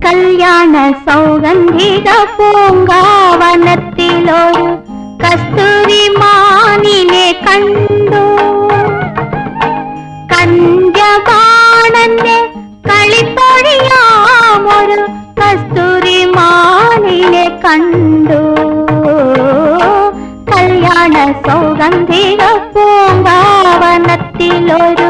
കല്യാണ സൗഗന്ധിക പൂങ്കാവനത്തിലൊരു കസ്തൂരി മാനിനെ കണ്ടു. കന്യബാണന്റെ കളിപ്പൊഴിയാമൊരു കസ്തൂരി മാനിനെ കണ്ടു. കല്യാണ സൗഗന്ധിക പൂങ്കാവനത്തിലൊരു